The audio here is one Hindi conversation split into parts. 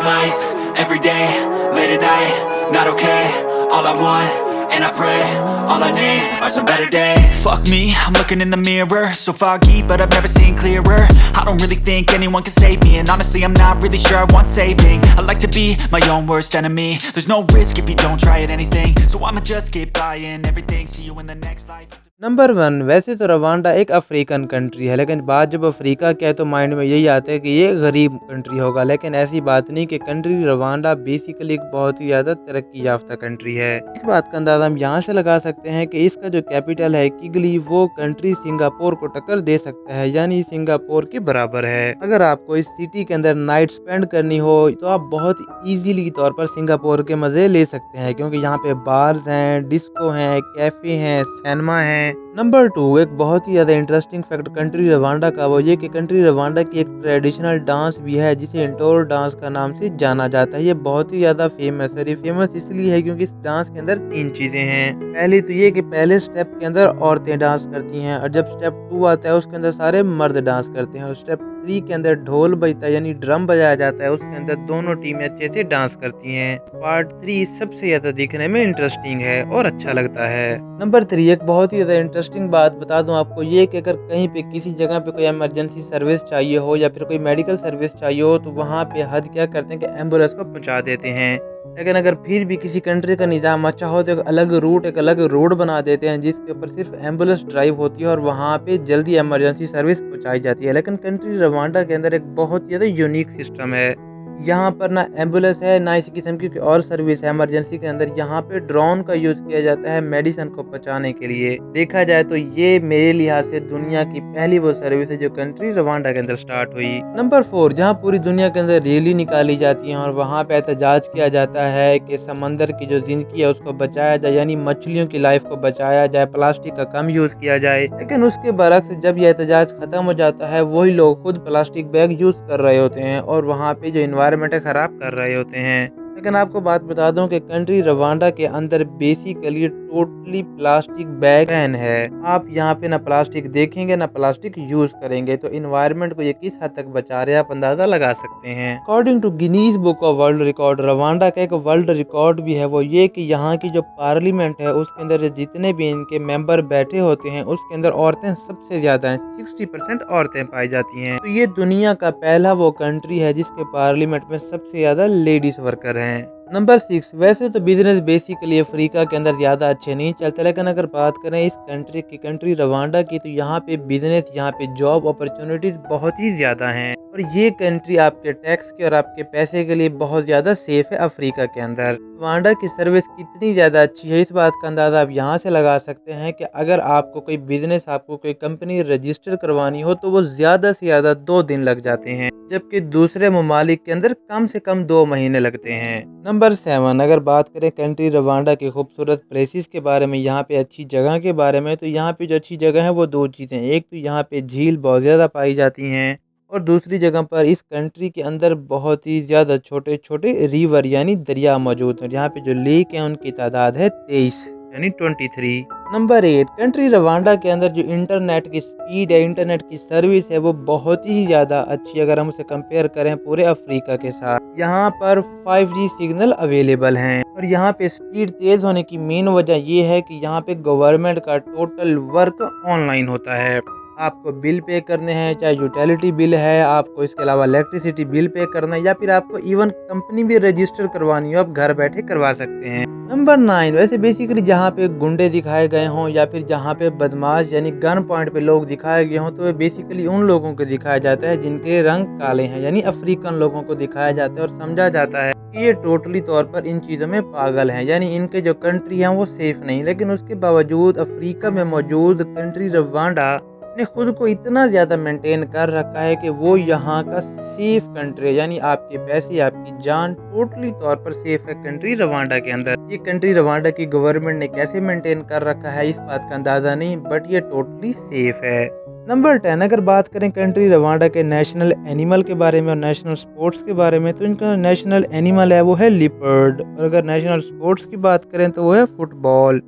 living life, every day, late at night, not okay. All I want, and I pray, all I need are some better days. Fuck me, I'm looking in the mirror, so foggy, but I've never seen clearer. I don't really think anyone can save me, and honestly I'm not really sure I want saving. I like to be my own worst enemy. There's no risk if you don't try at anything, so I'ma just keep buying everything. See you in the next life. Number 1 वैसे तो रवांडा एक अफ्रीकन कंट्री है, लेकिन बात जब अफ्रीका की है तो माइंड में यही आता है कि ये गरीब कंट्री होगा, लेकिन ऐसी बात नहीं कि कंट्री रवांडा बेसिकली एक बहुत ही ज़्यादा तरक्की याफ्ता कंट्री है। इस बात का अंदाज़ा हम यहाँ से लगा सकते हैं कि इसका जो कैपिटल है किगली, वो कंट्री सिंगापुर को टक्कर दे सकता है, यानी सिंगापुर के बराबर है। अगर आपको इस सिटी के अंदर नाइट स्पेंड करनी हो तो आप बहुत ईजीली तौर पर सिंगापुर के मज़े ले सकते हैं, क्योंकि यहाँ पे बार्स हैं, डिस्को हैं, कैफ़े हैं, सिनेमा हैं। नंबर 2 एक बहुत ही ज़्यादा इंटरेस्टिंग फैक्ट कंट्री रवांडा का वो ये कि कंट्री रवांडा की एक ट्रेडिशनल डांस भी है जिसे इंटोर डांस का नाम से जाना जाता है। ये बहुत ही ज़्यादा फेमस है। ये फेमस इसलिए है क्योंकि इस डांस के अंदर 3 चीज़ें हैं। पहली तो ये कि पहले स्टेप के अंदर औरतें डांस करती हैं, और जब स्टेप 2 आता है उसके अंदर सारे मर्द डांस करते हैं, और स्टेप 3 के अंदर ढोल बजता है यानी ड्रम बजाया जाता है, उसके अंदर दोनों टीमें अच्छे से डांस करती हैं। पार्ट 3 सबसे ज़्यादा दिखने में इंटरेस्टिंग है और अच्छा लगता है। नंबर 3 एक बहुत ही ज़्यादा इंटरेस्टिंग बात बता दूं आपको, ये कि अगर कहीं पे किसी जगह पे कोई इमरजेंसी सर्विस चाहिए हो या फिर कोई मेडिकल सर्विस चाहिए हो तो वहाँ पे हद क्या करते हैं कि एम्बुलेंस को पहुँचा देते हैं। लेकिन अगर फिर भी किसी कंट्री का निज़ाम अच्छा हो तो एक अलग रूट, एक अलग रोड बना देते हैं जिसके ऊपर सिर्फ एम्बुलेंस ड्राइव होती है और वहाँ पे जल्दी इमरजेंसी सर्विस पहुँचाई जाती है। लेकिन कंट्री रवांडा के अंदर एक बहुत ज़्यादा यूनिक सिस्टम है। यहाँ पर ना एम्बुलेंस है ना इसी किस्म की कोई और सर्विस है इमरजेंसी के अंदर। यहाँ पे ड्रोन का यूज़ किया जाता है मेडिसिन को पहुँचाने के लिए। देखा जाए तो ये मेरे लिहाज से दुनिया की पहली वो सर्विस है जो कंट्री रवांडा के अंदर स्टार्ट हुई। नंबर 4 जहाँ पूरी दुनिया के अंदर रैली निकाली जाती है और वहाँ पे एहतजाज किया जाता है कि समंदर की जो जिंदगी है उसको बचाया जाए, यानी मछलियों की लाइफ को बचाया जाए, प्लास्टिक का कम यूज़ किया जाए। लेकिन उसके बरक्स जब ये एहतजाज खत्म हो जाता है वही लोग खुद प्लास्टिक बैग यूज़ कर रहे होते हैं और वहाँ पे जो एनवायरनमेंट है ख़राब कर रहे होते हैं। लेकिन आपको बात बता दूं कि कंट्री रवांडा के अंदर basically totally plastic ban ban है। आप यहाँ पे ना प्लास्टिक देखेंगे ना प्लास्टिक यूज करेंगे, तो इन्वायरमेंट को ये किस हद तक बचा रहे हैं आप अंदाजा लगा सकते हैं। According to Guinness book of world record Rwanda का एक वर्ल्ड रिकॉर्ड भी है, वो ये कि यहाँ की जो पार्लियामेंट है उसके अंदर जितने भी इनके मेंबर बैठे होते हैं उसके अंदर औरतें सबसे ज्यादा हैं, 60% औरतें पाई जाती हैं। तो ये दुनिया का पहला वो कंट्री है जिसके पार्लियामेंट में सबसे ज्यादा लेडीज वर्कर हैं। नंबर 6 वैसे तो बिजनेस बेसिकली अफ्रीका के अंदर ज़्यादा अच्छे नहीं चलते, लेकिन अगर बात करें इस कंट्री रवांडा की तो यहाँ पे बिजनेस, यहाँ पे जॉब अपॉर्चुनिटीज़ बहुत ही ज़्यादा हैं और ये कंट्री आपके टैक्स के और आपके पैसे के लिए बहुत ज़्यादा सेफ है अफ्रीका के अंदर। रवांडा की सर्विस कितनी ज़्यादा अच्छी है इस बात का अंदाज़ा आप यहाँ से लगा सकते हैं कि अगर आपको कोई बिजनेस, आपको कोई कंपनी रजिस्टर करवानी हो तो वो ज़्यादा से ज़्यादा 2 दिन लग जाते हैं, जबकि दूसरे ममालिक के अंदर कम से कम 2 महीने लगते हैं। नंबर 7 अगर बात करें कंट्री रवांडा के खूबसूरत प्लेसेस के बारे में, यहाँ पे अच्छी जगह के बारे में, तो यहाँ पे जो अच्छी जगह है वो 2 चीज़ें। एक तो यहाँ पे झील बहुत ज़्यादा पाई जाती हैं और दूसरी जगह पर इस कंट्री के अंदर बहुत ही ज़्यादा छोटे छोटे रिवर यानी दरिया मौजूद हैं। यहाँ पे जो लेक हैं उनकी तादाद है 23 यानी 23। नंबर 8 कंट्री रवांडा के अंदर जो इंटरनेट की स्पीड है, इंटरनेट की सर्विस है वो बहुत ही ज़्यादा अच्छी है अगर हम उसे कंपेयर करें पूरे अफ्रीका के साथ। यहाँ पर 5G सिग्नल अवेलेबल हैं और यहाँ पे स्पीड तेज़ होने की मेन वजह ये है कि यहाँ पे गवर्नमेंट का टोटल वर्क ऑनलाइन होता है। आपको बिल पे करने हैं, चाहे यूटिलिटी बिल है, आपको इसके अलावा इलेक्ट्रिसिटी बिल पे करना है या फिर आपको इवन कंपनी भी रजिस्टर करवानी हो आप घर बैठे करवा सकते हैं। नंबर 9 वैसे बेसिकली जहाँ पे गुंडे दिखाए गए हों या फिर जहाँ पे बदमाश यानी गन पॉइंट पे लोग दिखाए गए हों तो वे बेसिकली उन लोगों को दिखाया जाता है जिनके रंग काले हैं, यानी अफ्रीकन लोगों को दिखाया जाता है और समझा जाता है कि ये टोटली तौर पर इन चीज़ों में पागल हैं, यानी इनके जो कंट्री हैं वो सेफ नहीं। लेकिन उसके बावजूद अफ्रीका में मौजूद कंट्री रवांडा ने खुद को इतना ज़्यादा मेंटेन कर रखा है कि वो यहाँ का सेफ कंट्री है, यानी आपके पैसे, आपकी जान टोटली तौर पर सेफ है कंट्री रवांडा के अंदर। ये कंट्री रवांडा की गवर्नमेंट ने कैसे मेंटेन कर रखा है इस बात का अंदाज़ा नहीं, बट ये टोटली सेफ है। नंबर 10 अगर बात करें कंट्री रवांडा के नेशनल एनिमल के बारे में और नेशनल स्पोर्ट्स के बारे में, तो इनका नेशनल एनिमल है वो है लिपर्ड, और अगर नेशनल स्पोर्ट्स की बात करें तो वो है football.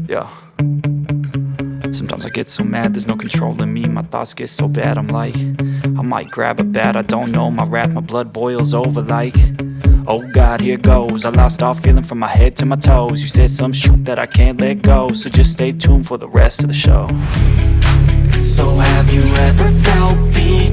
Yeah. Sometimes I get so mad, there's no controlling me. My thoughts get so bad, I'm like, I might grab a bat, I don't know. My wrath, my blood boils over like, oh God, here goes. I lost all feeling from my head to my toes. You said some shit that I can't let go, so just stay tuned for the rest of the show. So have you ever felt peace?